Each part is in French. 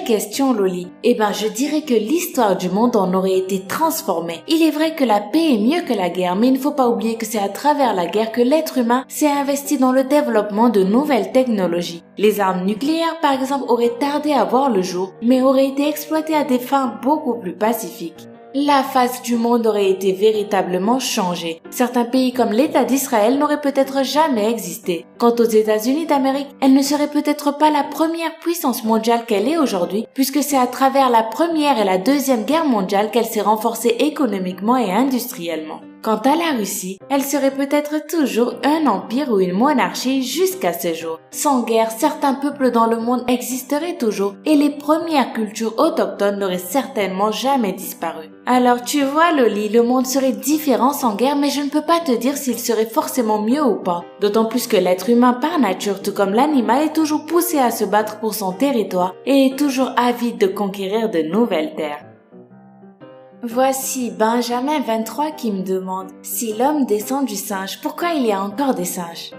Quelle question, Loli. Je dirais que l'histoire du monde en aurait été transformée. Il est vrai que la paix est mieux que la guerre, mais il ne faut pas oublier que c'est à travers la guerre que l'être humain s'est investi dans le développement de nouvelles technologies. Les armes nucléaires, par exemple, auraient tardé à voir le jour, mais auraient été exploitées à des fins beaucoup plus pacifiques. La face du monde aurait été véritablement changée. Certains pays comme l'État d'Israël n'auraient peut-être jamais existé. Quant aux États-Unis d'Amérique, elle ne serait peut-être pas la première puissance mondiale qu'elle est aujourd'hui, puisque c'est à travers la Première et la Deuxième Guerre mondiale qu'elle s'est renforcée économiquement et industriellement. Quant à la Russie, elle serait peut-être toujours un empire ou une monarchie jusqu'à ce jour. Sans guerre, certains peuples dans le monde existeraient toujours et les premières cultures autochtones n'auraient certainement jamais disparu. Alors tu vois Loli, le monde serait différent sans guerre, mais je ne peux pas te dire s'il serait forcément mieux ou pas. D'autant plus que l'être humain par nature, tout comme l'animal, est toujours poussé à se battre pour son territoire et est toujours avide de conquérir de nouvelles terres. Voici Benjamin 23 qui me demande si l'homme descend du singe, pourquoi il y a encore des singes?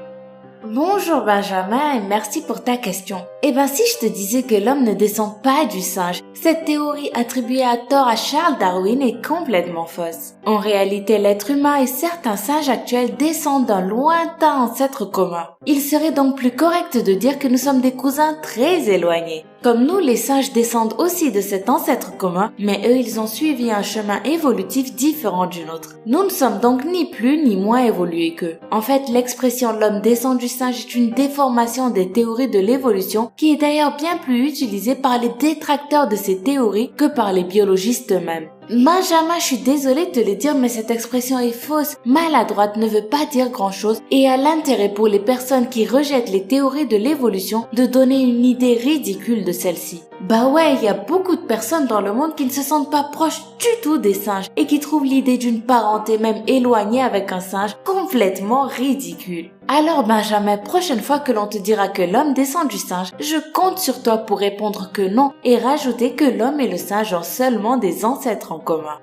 Bonjour Benjamin et merci pour ta question. Si je te disais que l'homme ne descend pas du singe, cette théorie attribuée à tort à Charles Darwin est complètement fausse. En réalité, l'être humain et certains singes actuels descendent d'un lointain ancêtre commun. Il serait donc plus correct de dire que nous sommes des cousins très éloignés. Comme nous, les singes descendent aussi de cet ancêtre commun, mais eux, ils ont suivi un chemin évolutif différent du nôtre. Nous ne sommes donc ni plus ni moins évolués qu'eux. En fait, l'expression « l'homme descend du singe » est une déformation des théories de l'évolution qui est d'ailleurs bien plus utilisée par les détracteurs de ces théories que par les biologistes eux-mêmes. Benjamin, je suis désolée de te le dire, mais cette expression est fausse, maladroite, ne veut pas dire grand-chose et a l'intérêt pour les personnes qui rejettent les théories de l'évolution de donner une idée ridicule de celle-ci. Il y a beaucoup de personnes dans le monde qui ne se sentent pas proches du tout des singes et qui trouvent l'idée d'une parenté même éloignée avec un singe complètement ridicule. Alors Benjamin, prochaine fois que l'on te dira que l'homme descend du singe, je compte sur toi pour répondre que non et rajouter que l'homme et le singe ont seulement des ancêtres en commun.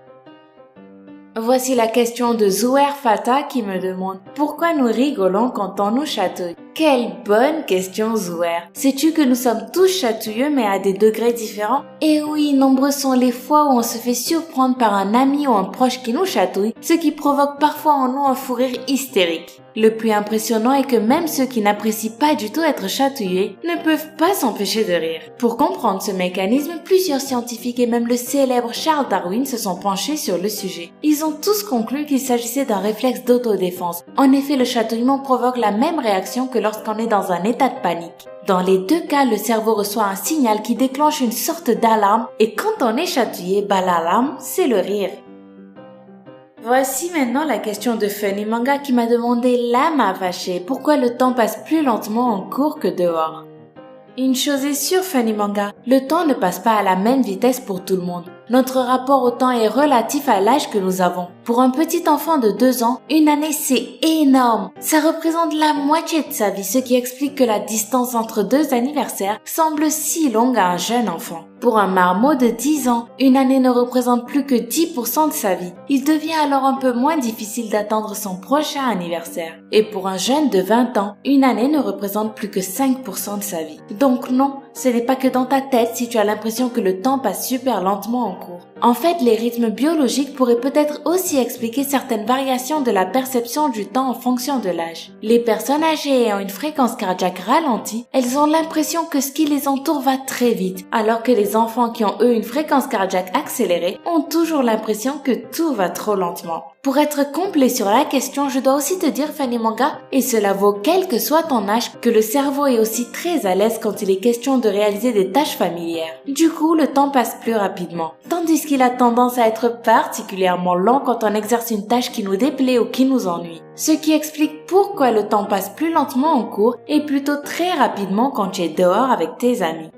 Voici la question de Zouer Fata qui me demande « Pourquoi nous rigolons quand on nous chatouille ?» Quelle bonne question Zouer. Sais-tu que nous sommes tous chatouilleux mais à des degrés différents? Et oui, nombreux sont les fois où on se fait surprendre par un ami ou un proche qui nous chatouille, ce qui provoque parfois en nous un fou rire hystérique. Le plus impressionnant est que même ceux qui n'apprécient pas du tout être chatouillés ne peuvent pas s'empêcher de rire. Pour comprendre ce mécanisme, plusieurs scientifiques et même le célèbre Charles Darwin se sont penchés sur le sujet. Ils ont tous conclu qu'il s'agissait d'un réflexe d'autodéfense. En effet, le chatouillement provoque la même réaction que lorsqu'on est dans un état de panique. Dans les deux cas, le cerveau reçoit un signal qui déclenche une sorte d'alarme et quand on est chatouillé, l'alarme, c'est le rire. Voici maintenant la question de Funny Manga qui m'a demandé l'âme fâchée, pourquoi le temps passe plus lentement en cours que dehors. Une chose est sûre, Funny Manga, le temps ne passe pas à la même vitesse pour tout le monde. Notre rapport au temps est relatif à l'âge que nous avons. Pour un petit enfant de 2 ans, une année c'est énorme. Ça représente la moitié de sa vie, ce qui explique que la distance entre 2 anniversaires semble si longue à un jeune enfant. Pour un marmot de 10 ans, une année ne représente plus que 10% de sa vie. Il devient alors un peu moins difficile d'attendre son prochain anniversaire. Et pour un jeune de 20 ans, une année ne représente plus que 5% de sa vie. Donc non, ce n'est pas que dans ta tête si tu as l'impression que le temps passe super lentement en cours. En fait, les rythmes biologiques pourraient peut-être aussi expliquer certaines variations de la perception du temps en fonction de l'âge. Les personnes âgées ayant une fréquence cardiaque ralentie, elles ont l'impression que ce qui les entoure va très vite, alors que les enfants qui ont eux une fréquence cardiaque accélérée ont toujours l'impression que tout va trop lentement. Pour être complet sur la question, je dois aussi te dire, Funny Manga, et cela vaut quel que soit ton âge, que le cerveau est aussi très à l'aise quand il est question de réaliser des tâches familières. Du coup, le temps passe plus rapidement. Tandis qu'il a tendance à être particulièrement lent quand on exerce une tâche qui nous déplaît ou qui nous ennuie. Ce qui explique pourquoi le temps passe plus lentement en cours et plutôt très rapidement quand tu es dehors avec tes amis.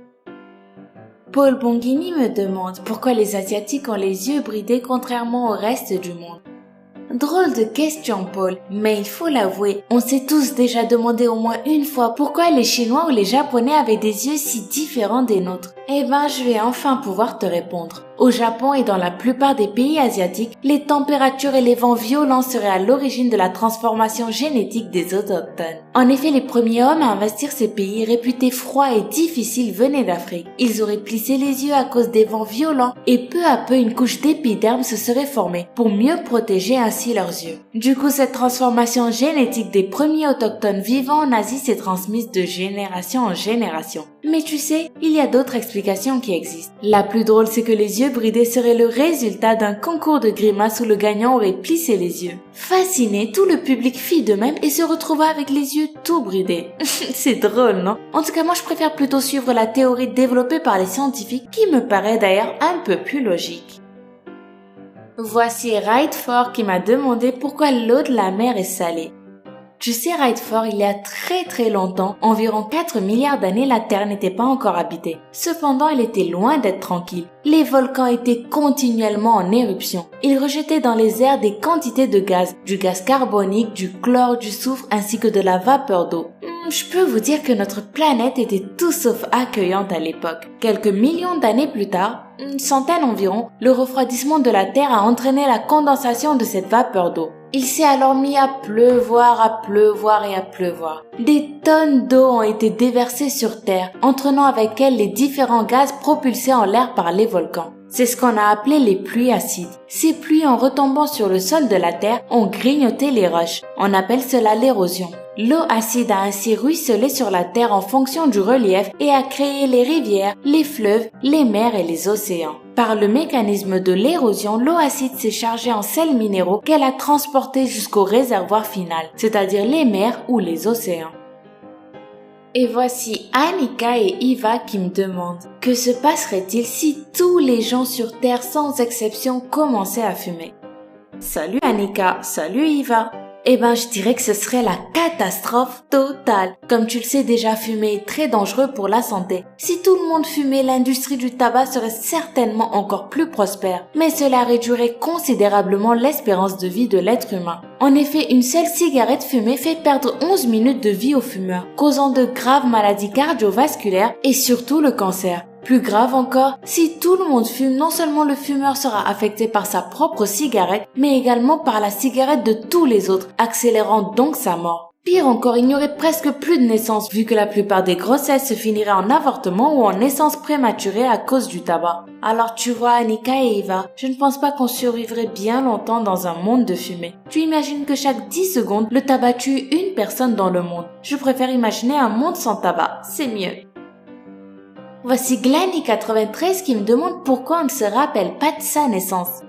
Paul Bonghini me demande pourquoi les Asiatiques ont les yeux bridés contrairement au reste du monde. Drôle de question, Paul, mais il faut l'avouer, on s'est tous déjà demandé au moins une fois pourquoi les Chinois ou les Japonais avaient des yeux si différents des nôtres. Eh ben, je vais enfin pouvoir te répondre. Au Japon et dans la plupart des pays asiatiques, les températures et les vents violents seraient à l'origine de la transformation génétique des autochtones. En effet, les premiers hommes à investir ces pays réputés froids et difficiles venaient d'Afrique. Ils auraient plissé les yeux à cause des vents violents et peu à peu une couche d'épiderme se serait formée pour mieux protéger ainsi leurs yeux. Du coup, cette transformation génétique des premiers autochtones vivant en Asie s'est transmise de génération en génération. Mais tu sais, il y a d'autres explications qui existent. La plus drôle, c'est que les yeux bridés seraient le résultat d'un concours de grimaces où le gagnant aurait plissé les yeux. Fasciné, tout le public fit de même et se retrouva avec les yeux tout bridés. C'est drôle, non? En tout cas, moi je préfère plutôt suivre la théorie développée par les scientifiques qui me paraît d'ailleurs un peu plus logique. Voici Rightfor qui m'a demandé pourquoi l'eau de la mer est salée. Tu sais, Rightfor, il y a très longtemps, environ 4 milliards d'années, la Terre n'était pas encore habitée. Cependant, elle était loin d'être tranquille. Les volcans étaient continuellement en éruption. Ils rejetaient dans les airs des quantités de gaz, du gaz carbonique, du chlore, du soufre ainsi que de la vapeur d'eau. Je peux vous dire que notre planète était tout sauf accueillante à l'époque. Quelques millions d'années plus tard, une centaine environ, le refroidissement de la Terre a entraîné la condensation de cette vapeur d'eau. Il s'est alors mis à pleuvoir. Des tonnes d'eau ont été déversées sur Terre, entraînant avec elles les différents gaz propulsés en l'air par les volcans. C'est ce qu'on a appelé les pluies acides. Ces pluies, en retombant sur le sol de la Terre, ont grignoté les roches. On appelle cela l'érosion. L'eau acide a ainsi ruisselé sur la Terre en fonction du relief et a créé les rivières, les fleuves, les mers et les océans. Par le mécanisme de l'érosion, l'eau acide s'est chargée en sels minéraux qu'elle a transportés jusqu'au réservoir final, c'est-à-dire les mers ou les océans. Et voici Annika et Iva qui me demandent « Que se passerait-il si tous les gens sur Terre sans exception commençaient à fumer ?» Salut Annika, salut Iva. Eh ben, je dirais que ce serait la catastrophe totale. Comme tu le sais déjà, fumer est très dangereux pour la santé. Si tout le monde fumait, l'industrie du tabac serait certainement encore plus prospère. Mais cela réduirait considérablement l'espérance de vie de l'être humain. En effet, une seule cigarette fumée fait perdre 11 minutes de vie aux fumeurs, causant de graves maladies cardiovasculaires et surtout le cancer. Plus grave encore, si tout le monde fume, non seulement le fumeur sera affecté par sa propre cigarette, mais également par la cigarette de tous les autres, accélérant donc sa mort. Pire encore, il n'y aurait presque plus de naissances, vu que la plupart des grossesses se finiraient en avortement ou en naissance prématurée à cause du tabac. Alors tu vois, Annika et Eva, je ne pense pas qu'on survivrait bien longtemps dans un monde de fumée. Tu imagines que chaque 10 secondes, le tabac tue une personne dans le monde. Je préfère imaginer un monde sans tabac, c'est mieux. Voici Glanny93 qui me demande pourquoi on ne se rappelle pas de sa naissance.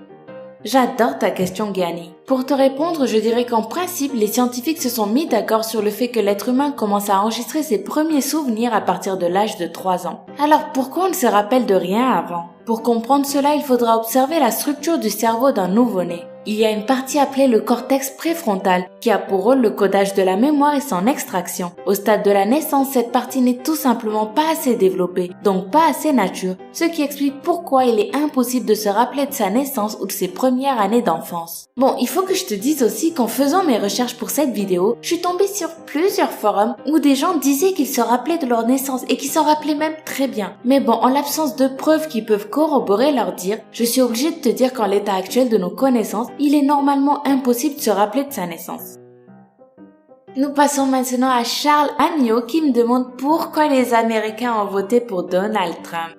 J'adore ta question, Glanny. Pour te répondre, je dirais qu'en principe, les scientifiques se sont mis d'accord sur le fait que l'être humain commence à enregistrer ses premiers souvenirs à partir de l'âge de 3 ans. Alors pourquoi on ne se rappelle de rien avant? Pour comprendre cela, il faudra observer la structure du cerveau d'un nouveau-né. Il y a une partie appelée le cortex préfrontal qui a pour rôle le codage de la mémoire et son extraction. Au stade de la naissance, cette partie n'est tout simplement pas assez développée, donc pas assez mature, ce qui explique pourquoi il est impossible de se rappeler de sa naissance ou de ses premières années d'enfance. Bon, il faut que je te dise aussi qu'en faisant mes recherches pour cette vidéo, je suis tombée sur plusieurs forums où des gens disaient qu'ils se rappelaient de leur naissance et qu'ils s'en rappelaient même très bien. Mais bon, en l'absence de preuves qui peuvent corroborer leur dire, je suis obligée de te dire qu'en l'état actuel de nos connaissances, il est normalement impossible de se rappeler de sa naissance. Nous passons maintenant à Charles Amiot qui me demande pourquoi les Américains ont voté pour Donald Trump.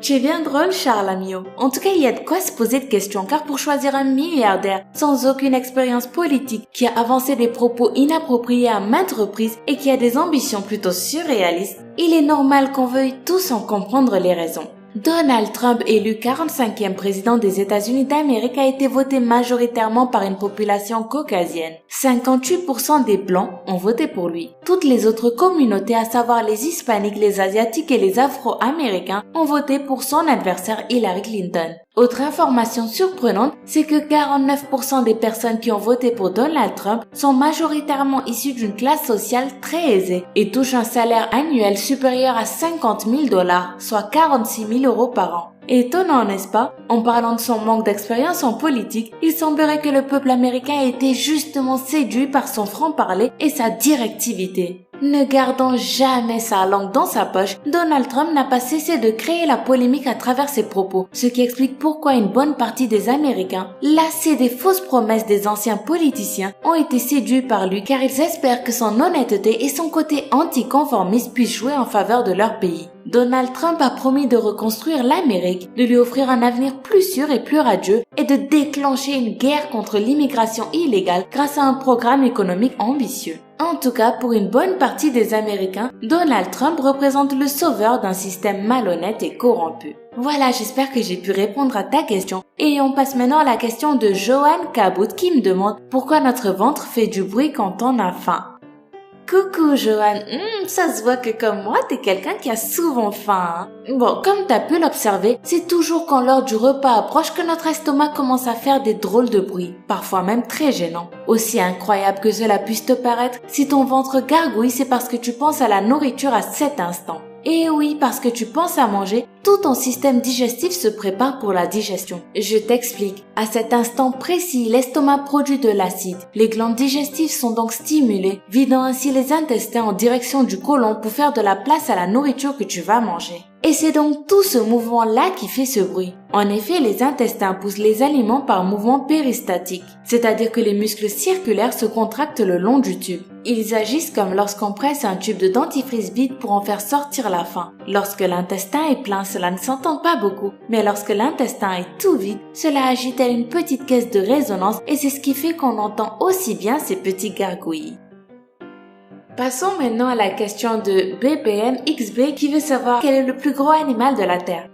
Tu es bien drôle, Charles Amiot. En tout cas, il y a de quoi se poser de questions, car pour choisir un milliardaire sans aucune expérience politique, qui a avancé des propos inappropriés à maintes reprises et qui a des ambitions plutôt surréalistes, il est normal qu'on veuille tous en comprendre les raisons. Donald Trump, élu 45e président des États-Unis d'Amérique, a été voté majoritairement par une population caucasienne. 58% des Blancs ont voté pour lui. Toutes les autres communautés, à savoir les Hispaniques, les Asiatiques et les Afro-Américains, ont voté pour son adversaire Hillary Clinton. Autre information surprenante, c'est que 49% des personnes qui ont voté pour Donald Trump sont majoritairement issues d'une classe sociale très aisée et touchent un salaire annuel supérieur à 50 000 $, soit 46 000 € par an. Étonnant, n'est-ce pas? En parlant de son manque d'expérience en politique, il semblerait que le peuple américain ait été justement séduit par son franc-parler et sa directivité. Ne gardant jamais sa langue dans sa poche, Donald Trump n'a pas cessé de créer la polémique à travers ses propos, ce qui explique pourquoi une bonne partie des Américains, lassés des fausses promesses des anciens politiciens, ont été séduits par lui car ils espèrent que son honnêteté et son côté anticonformiste puissent jouer en faveur de leur pays. Donald Trump a promis de reconstruire l'Amérique, de lui offrir un avenir plus sûr et plus radieux et de déclencher une guerre contre l'immigration illégale grâce à un programme économique ambitieux. En tout cas, pour une bonne partie des Américains, Donald Trump représente le sauveur d'un système malhonnête et corrompu. Voilà, j'espère que j'ai pu répondre à ta question. Et on passe maintenant à la question de Johan Kabout qui me demande pourquoi notre ventre fait du bruit quand on a faim. Coucou Johan, ça se voit que comme moi, t'es quelqu'un qui a souvent faim. Bon, comme t'as pu l'observer, c'est toujours quand l'heure du repas approche que notre estomac commence à faire des drôles de bruits, parfois même très gênants. Aussi incroyable que cela puisse te paraître, si ton ventre gargouille, c'est parce que tu penses à la nourriture à cet instant. Et oui, parce que tu penses à manger, tout ton système digestif se prépare pour la digestion. Je t'explique. À cet instant précis, l'estomac produit de l'acide. Les glandes digestives sont donc stimulées, vidant ainsi les intestins en direction du côlon pour faire de la place à la nourriture que tu vas manger. Et c'est donc tout ce mouvement-là qui fait ce bruit. En effet, les intestins poussent les aliments par mouvement péristatique, c'est-à-dire que les muscles circulaires se contractent le long du tube. Ils agissent comme lorsqu'on presse un tube de dentifrice vide pour en faire sortir la faim. Lorsque l'intestin est plein, cela ne s'entend pas beaucoup, mais lorsque l'intestin est tout vide, cela agit tel une petite caisse de résonance et c'est ce qui fait qu'on entend aussi bien ces petits gargouillis. Passons maintenant à la question de BPMXB qui veut savoir quel est le plus gros animal de la Terre.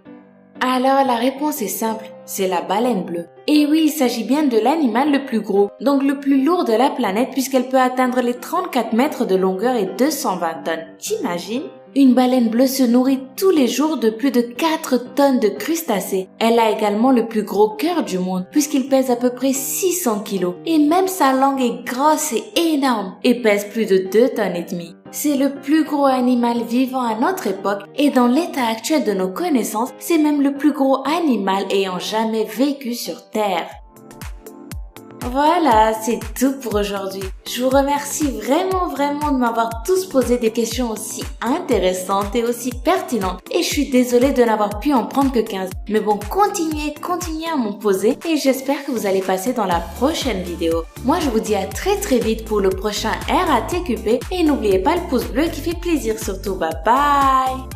Alors la réponse est simple, c'est la baleine bleue. Et oui, il s'agit bien de l'animal le plus gros, donc le plus lourd de la planète puisqu'elle peut atteindre les 34 mètres de longueur et 220 tonnes. T'imagines ? Une baleine bleue se nourrit tous les jours de plus de 4 tonnes de crustacés. Elle a également le plus gros cœur du monde puisqu'il pèse à peu près 600 kilos. Et même sa langue est grosse et énorme et pèse plus de 2 tonnes et demie. C'est le plus gros animal vivant à notre époque et dans l'état actuel de nos connaissances, c'est même le plus gros animal ayant jamais vécu sur Terre. Voilà, c'est tout pour aujourd'hui. Je vous remercie vraiment de m'avoir tous posé des questions aussi intéressantes et aussi pertinentes. Et je suis désolée de n'avoir pu en prendre que 15. Mais bon, continuez à m'en poser et j'espère que vous allez passer dans la prochaine vidéo. Moi, je vous dis à très vite pour le prochain RATQP et n'oubliez pas le pouce bleu qui fait plaisir surtout. Bye bye!